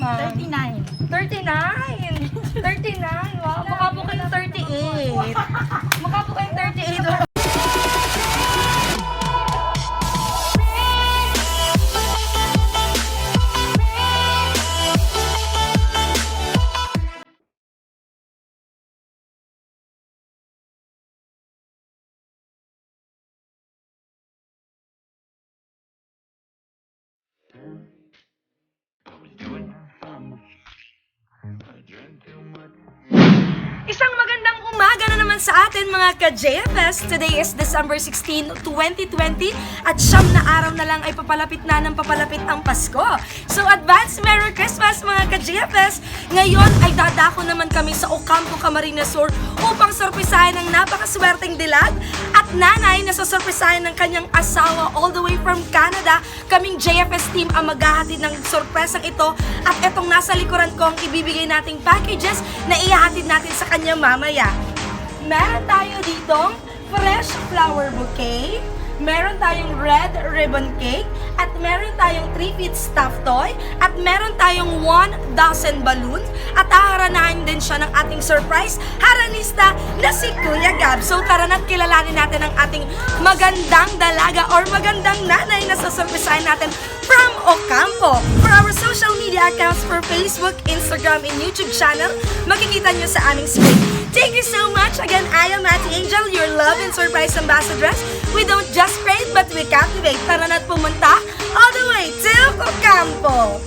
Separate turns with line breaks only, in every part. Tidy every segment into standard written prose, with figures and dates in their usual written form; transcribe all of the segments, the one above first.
ma'am?
39.
39! 39! Wow, mukha po kayong 38. Mukha po kayong 38. Isang magandang umaga na naman sa atin mga ka-JFS. Today is December 16, 2020 at siyam na araw na lang ay papalapit na ng papalapit ang Pasko. So advance Merry Christmas mga ka-JFS! Ngayon ay dadako naman kami sa Ocampo, Camarines Sur upang sorpresahin ang napakaswerteng dilag at nanay na sasorpresahin ng kanyang asawa all the way from Canada. Kaming JFS team ang maghahatid ng sorpresang ito at etong nasa likuran ko ang ibibigay nating packages na ihahatid natin sa kanya mamaya. Meron tayo ditong fresh flower bouquet, meron tayong red ribbon cake, at meron tayong 3-feet stuffed toy, at meron tayong 1 dozen balloons, at haharanahin din siya ng ating surprise haranista na si Kuya Gab. So tara na't kilalanin natin ang ating magandang dalaga or magandang nanay na sasurpresahin natin from Ocampo. For our social media accounts for Facebook, Instagram, and YouTube channel, makikita nyo sa aming screen. Thank you so much. Again, I am Ate Angel, your love and surprise ambassadress. We don't just pray, but we captivate. Tara na't pumunta all the way to Ocampo.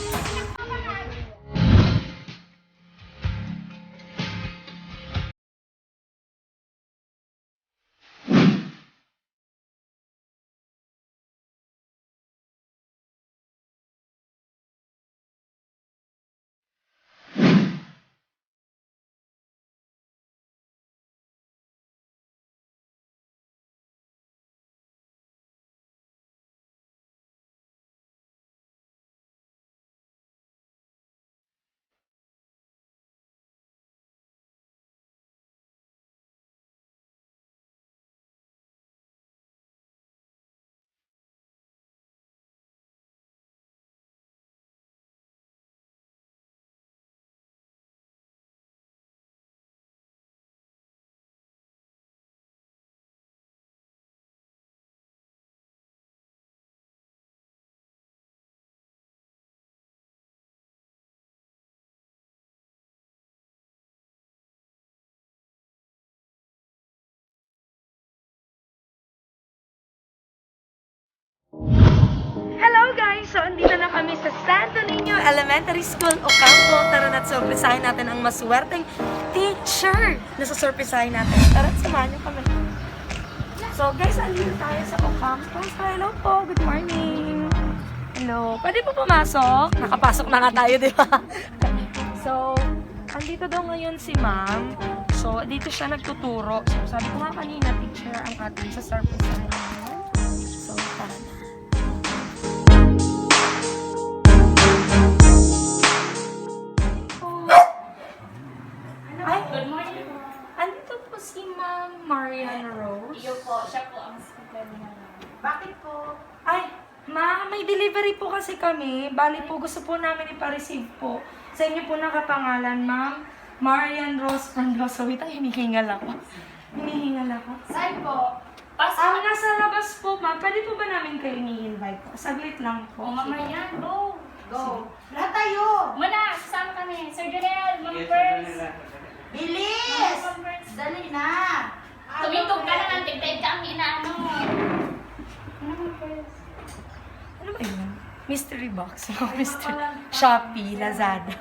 Hello guys! So, andito na kami sa Santo Niño Elementary School, Ocampo. Tara na't surpresahin natin ang maswerteng teacher na sasurpresahin natin. Tara, samahan niyo kami. So guys, andito tayo sa Ocampo. So, hello po. Good morning. Hello. Pwede po pumasok? Nakapasok na nga tayo, di ba? So, andito daw ngayon si ma'am. So, dito siya nagtuturo. So, sabi ko nga kanina, teacher ang ating sasurpresahin natin. So, tara na.
Good morning po.
Andito po si Ma'am Marian Rose.
Iyo po, siya po ang speaker niya. Bakit po?
Ay, ma'am, may delivery po kasi kami. Bali po, gusto po namin ipa-receive po. Sa inyo po nakapangalan, Ma'am Marian Rose Frondoso. Wait, ay, hinihingal ako. Hinihingal ako.
Saan po? Pasok.
Nasa labas po, ma'am. Pwede po ba namin kayo ni-invite po? Saglit lang po.
O, mamaya. Go. Go.
Lahat tayo!
Muna, sasama kami. Sir Janelle, Ma'am First.
Bilis! Dali na!
Tumintog ka lang, tigtay ka ang inaano.
Ano ba yun? Mystery box. Mystery. Shopee, Lazada.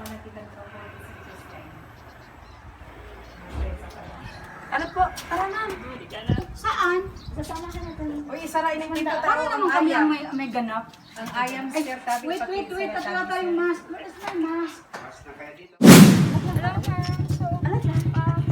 Ano po? Tara na.
Saan?
Sasama ka natin.
Uy, sarain ng dito tayo.
Paano naman kami ang may ganap?
Ang ayam sir, tabi
Wait, at wala tayong mask. Where is my mask?
Hello, ma'am. So, ano po?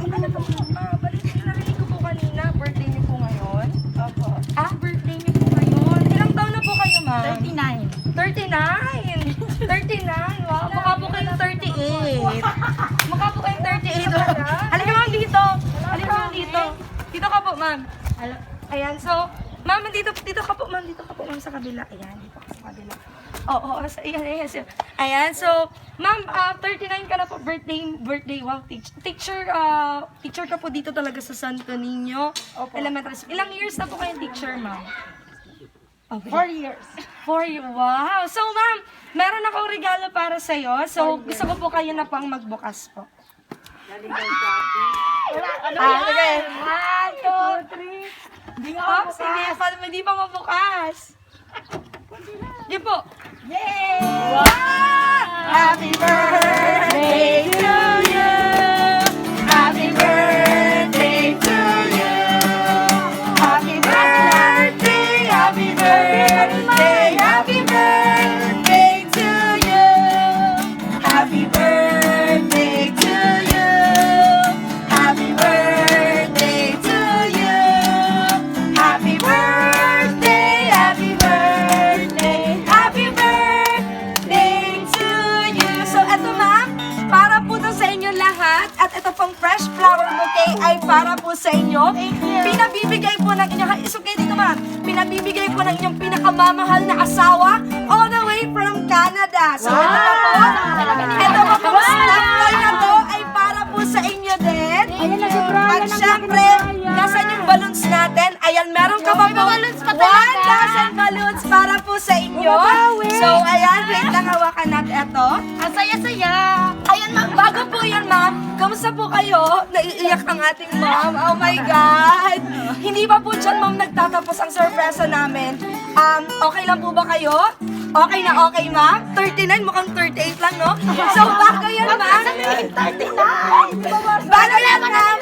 Narinig ko po kanina, birthday niyo po ngayon.
Opo.
Birthday niyo po ngayon. Ilang taon na po kayo, ma'am?
39.
39! 39! Wow, mukha po kayong 38. Mukha po kayong 38. Halika ma'am dito. Halika ma'am dito. Dito ka po, ma'am. Ayan, so, ma'am, dito ka po, ma'am. Dito ka po, ma'am, sa kabila. Ayan, dito ka sa kabila. Oo, yes. Ayan, so, ma'am, 39 ka na po, birthday, wow, teacher ka po dito talaga sa Santo Niño Elementary School. Ilang years na po kayong teacher, ma'am? Okay.
4 years.
4 years, wow. So, ma'am, meron akong regalo para sa'yo. So, gusto ko po kayo na pang magbukas po. Okay. 1, 2, 3. Hindi nga sige, hindi pa mabukas. Di po. Yay! Wow! Happy birthday to you! Happy birthday to you! Happy birthday! Happy birthday! Happy birthday to you! Happy birthday to you! Happy birthday to you! Happy birthday! Happy birthday! Happy birthday to you! So, eto ma'am, para po to sa inyo lahat at ito pong fresh flower bouquet ay para po sa inyo. Pinabibigay po ng inyong, isugay dito ma'am, pinabibigay po ng inyong pinakamamahal na asawa all the way from Canada. So, ito pa po, ito pa pong snaploy na to ay para po sa inyo din.
Ayan na si Brian.
At syempre, nasan yung balloons natin? Ayan, meron ka ba po? 1 dozen balloons para po sa inyo. So, ayan, wait lang, hawakan natin ito.
Ang saya-saya.
Ayan, ma'am, bago po yan, ma'am. Kamusta po kayo? Naiiyak ang ating ma'am. Oh my God! Hindi pa po dyan, ma'am, nagtatapos ang sorpresa namin. Okay lang po ba kayo? Okay na okay, ma'am? 39, mukhang 38 lang, no? So, bago yan, ma'am. 39! Bago yan, ma'am.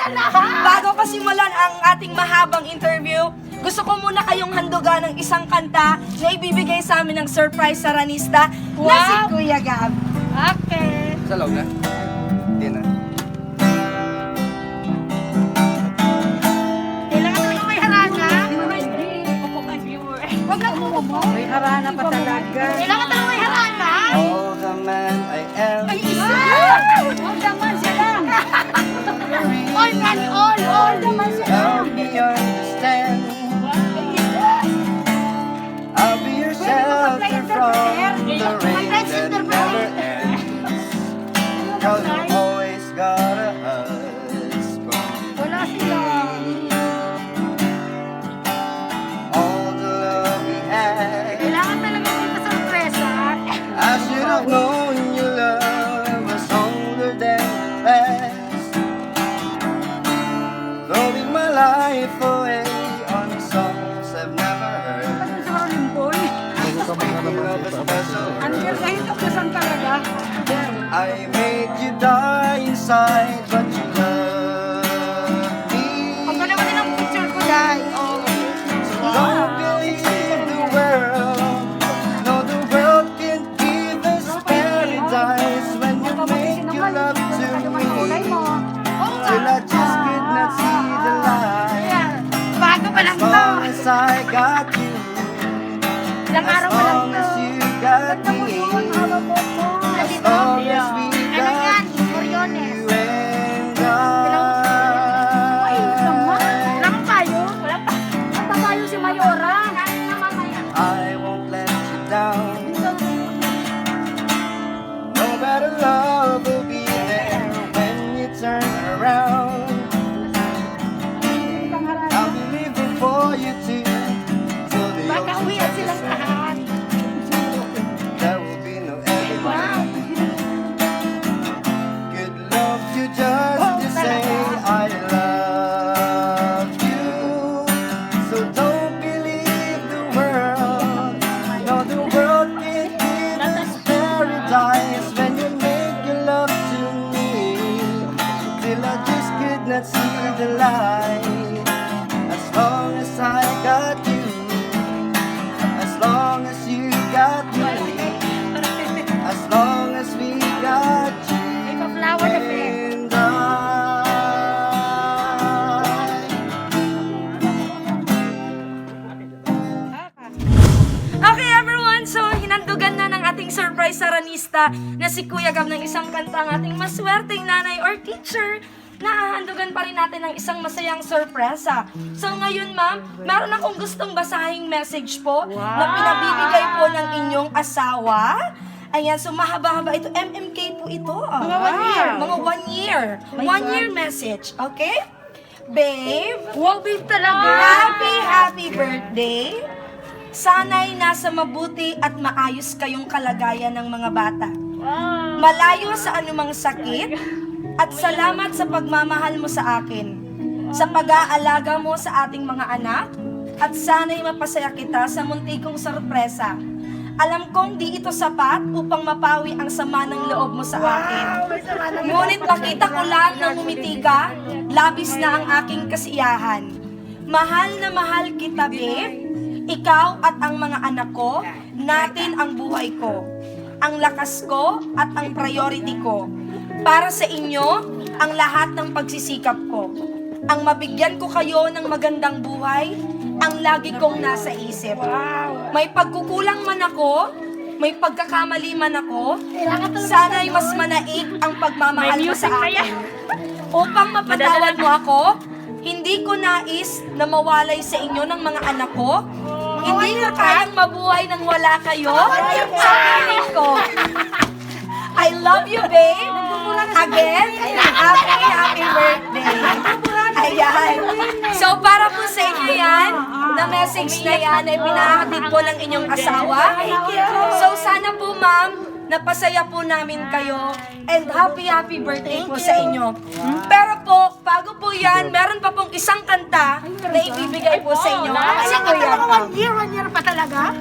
Bago pa simulan ang ating mahabang interview, gusto ko muna kayong handugan ng isang kanta na ibibigay sa amin ng surprise saranista na si Kuya Gab.
Okay.
Sa loob na? Hindi na.
Kailangan talaga may harana.
Huwag na mo mo.
May harana pa talaga.
Kailangan talaga may harana.
All the man I am.
Huwag naman sila.
All man, all naman sila.
Help me understand. I'll be your shelter from the rain that never ends. Cause you always got a husband.
Wala sila.
All the love we had.
Kailangan talaga may pasurpresa.
I should have known your love was older than the past. Throwing my life away on songs I've never heard.
Ano sa Limboy?
Speaking of a special
Ano
girl,
yan? Kahit ako saan talaga.
I made you die inside, but you love me.
Ang ganda naman ng picture ko, Day. Oh.
Don't believe the world. No, the world can't give us paradise when you make your love to me. Till I just could not see the light.
Bago pa lang
As
to.
long as I got you,
Ilang
as
araw pa lang
long
to.
as you got me, as long as we
Ano yan?
got
Moriones.
you and I.
Lang tayo. Wala pa.
Ang tayo si Mayora.
I won't let you down. No matter love will be there when you turn around. I'll be living for you too till the
Baka
ocean
uwihan silang
touches sand.
lahat.
There will be no ending. Good love you just to say I love you. So don't believe the world. No, the world can't give us paradise when you make your love to me. Till I just could not see the light. As long as I got you, as long as you got me, as long as we got you.
May pa-flower na pa.
And I.
Okay everyone, so hinandugan na ng ating surprise saranista na si Kuya Gab ng isang kanta ang ating maswerteng nanay or teacher nahahandugan pa rin natin ng isang masayang sorpresa. So ngayon ma'am, meron akong gustong basahing message po na pinabibigay po ng inyong asawa. Ayan, so mahaba-haba ito. MMK po ito. Mga
1 year.
Mga 1 year. 1 year message, okay? Babe,
Wow, babe talaga.
happy birthday. Sana'y nasa mabuti at maayos kayong kalagayan ng mga bata. Malayo sa anumang sakit at salamat sa pagmamahal mo sa akin. Sa pag-aalaga mo sa ating mga anak at sana'y mapasaya kita sa muntikong sorpresa. Alam kong di ito sapat upang mapawi ang sama ng loob mo sa akin. Ngunit makita ko lang na ngumiti ka, labis na ang aking kasiyahan. Mahal na mahal kita, babe. Ikaw at ang mga anak ko, natin ang buhay ko. Ang lakas ko at ang priority ko. Para sa inyo, ang lahat ng pagsisikap ko. Ang mabigyan ko kayo ng magandang buhay, ang lagi kong nasa isip. May pagkukulang man ako, may pagkakamali man ako, sana'y mas manaig ang pagmamahal mo sa akin. Upang mapatawad mo ako, hindi ko nais na mawalay sa inyo ng mga anak ko. Hindi ko kayang mabuhay nang wala kayo sa piling ko. I love you, babe. Again, happy birthday. Ayan. So, para po sa inyo yan, na message na yan ay pinahatid po ng inyong asawa. So, sana po, ma'am, napasaya po namin kayo and happy birthday po sa inyo. Pero po, bago po yan, meron pa pong isang kanta na ibibigay po sa inyo. Kasi po yan.
1 year pa talaga?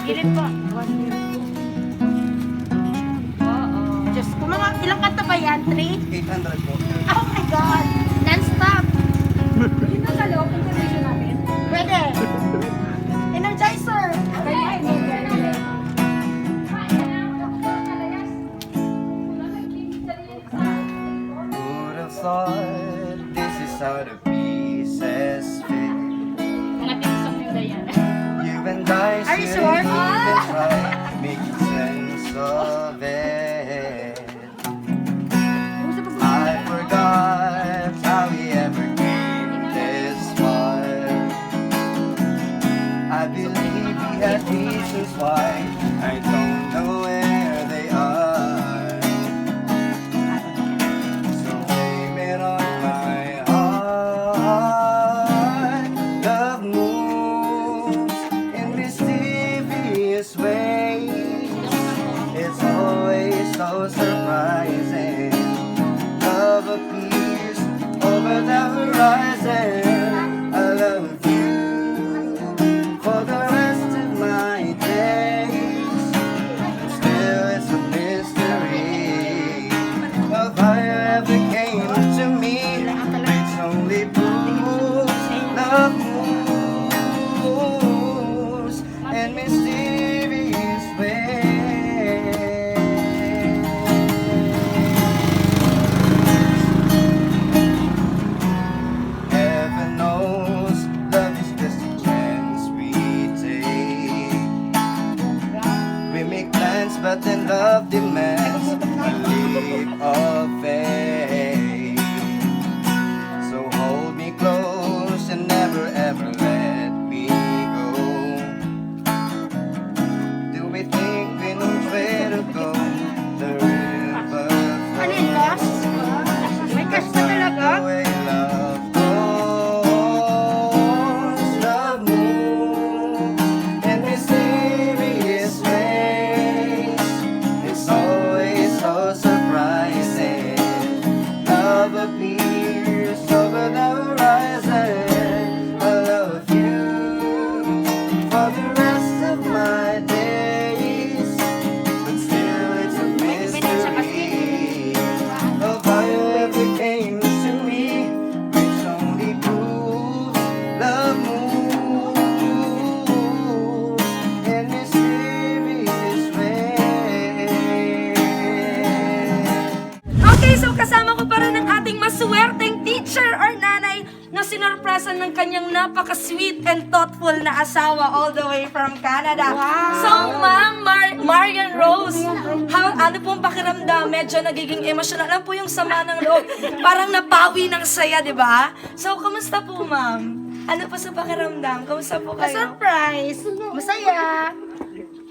Gilid po. 1 year. Diyos ko, mga ilang kanta ba yan? 3?
800 po.
Oh my God! Non-stop!
Dito sa loob, intermission natin.
Pwede! Energizer!
Would have thought this is how the pieces fit. You and I
Are you
should
sure?
even try making sense of it. I forgot how we ever came this far. I believe we had reasons why. I don't know where they are. So blame it on my heart. Love moves in mysterious ways. It's always so surprising. Love appears over the horizon. I love you for the rest of my days. Still, it's a mystery of how you ever came to me. It's only proves love moves in mysterious ways. Heaven knows love is just a chance we take. We make plans, but then love demands a leap of faith. So hold me close and never ever let me go. Do we think we know where to go? The river
Ano yun, boss? May cash pa talaga?
the way love goes, love moves in mysterious ways. It's always so surprising. Love appears over the horizon. I love you for the rest of my days, but still it's a mystery of how you ever came to me, which only proves love moves in mysterious ways.
Okay, so kasama ko pa rin ang ating maswerteng teacher or nanay na sinurpresan ng kanyang napaka-sweet and thoughtful na asawa all the way from Canada. So, Ma'am Marian Rose, ano pong pakiramdam? Medyo nagiging emotional lang po yung sama ng loob. Parang napawi ng saya, di ba? So, kamusta po, Ma'am? Ano po sa pakiramdam? Kamusta po kayo?
Surprise! Masaya!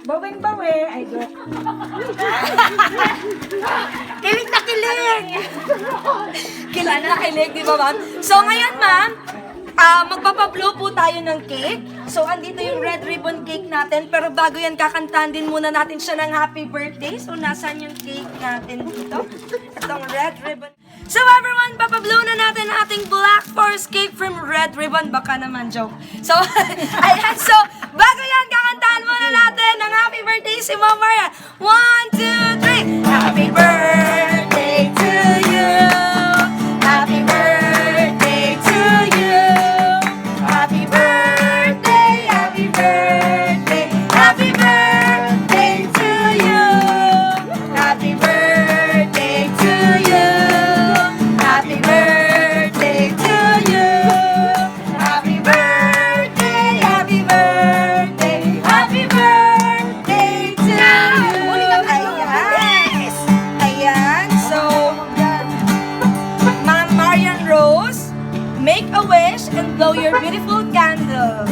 Bawing-bawi! Ay, joke. Kilig na kilig!
Kilig na kilig, di ba, Ma'am? So, ngayon, Ma'am, magpapablow po tayo ng cake. So, andito yung red ribbon cake natin. Pero bago yan, kakantahan din muna natin siya ng happy birthday. So, nasaan yung cake natin dito? Itong red ribbon. So, everyone, papablow na natin ang ating Black Forest cake from red ribbon. Baka naman, joke. So, ayan. So, bago yan, kakantahan muna natin ng happy birthday si Ma'am Maria. 1, 2, 3. Happy birthday to you. Happy birthday to you. Happy birthday, happy birthday, happy birthday to you. Happy birthday to you. Happy birthday to you. Happy birthday, happy birthday, happy birthday to you. Ayan. Ayan. So, Ma'am Marian Rose, make a wish and blow your beautiful candle.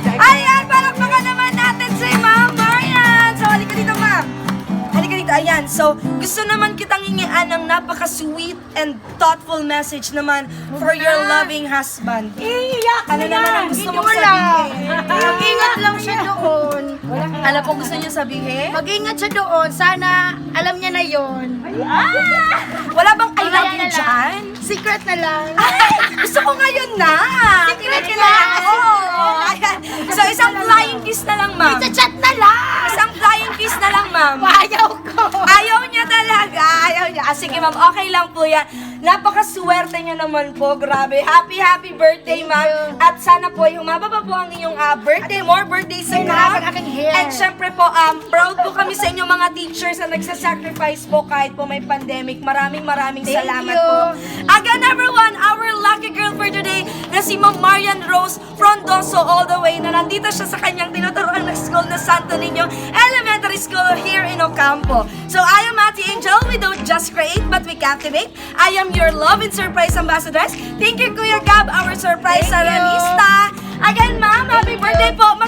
Ayan, palakpakan naman natin si Ma'am Marian. So, halika dito, Ma'am. Halika dito. Ayan. So, gusto naman kitang hingian ng napaka-sweet and thoughtful message naman for your loving husband.
Iiyak
Ano
na
naman
yan!
ang gusto
Hindi
mong
wala.
sabihin?
Mag-ingat lang siya doon.
Ano pong gusto niyo sabihin?
Mag-ingat siya doon. Sana alam niya na yon.
Wala bang I love
Mamaya
you
na lang.
dyan?
Secret na lang.
Ay! Gusto ko ngayon na!
Secret na.
Oo! Ayan. So, isang flying kiss na lang, ma'am.
Chat na lang!
Isang flying kiss na lang, ma'am.
Ayaw ko!
Ayaw niya talaga. Ayaw niya. Sige, ma'am. Okay lang po yan. Napakaswerte niya naman po. Grabe. Happy birthday, ma'am. At sana po, humaba pa po ang inyong birthday. More birthdays sa
Hinahabang aking hair.
And syempre po, proud po kami sa inyo mga teachers na nagsasacrifice po kahit po may pandemic. Maraming
Thank
salamat
you.
po. Again, everyone, our lucky girl for today na si Ma'am Marian Rose Frondoso all the way na nandito siya sa kanyang tinuturoan na school na Santo Niño Elementary School here in Ocampo. So I am Ate Angel. We don't just create but we captivate. I am your love and surprise ambassadors. Thank you, Kuya Gab, our surprise
Thank you.
saranista. Again, ma'am, happy birthday po.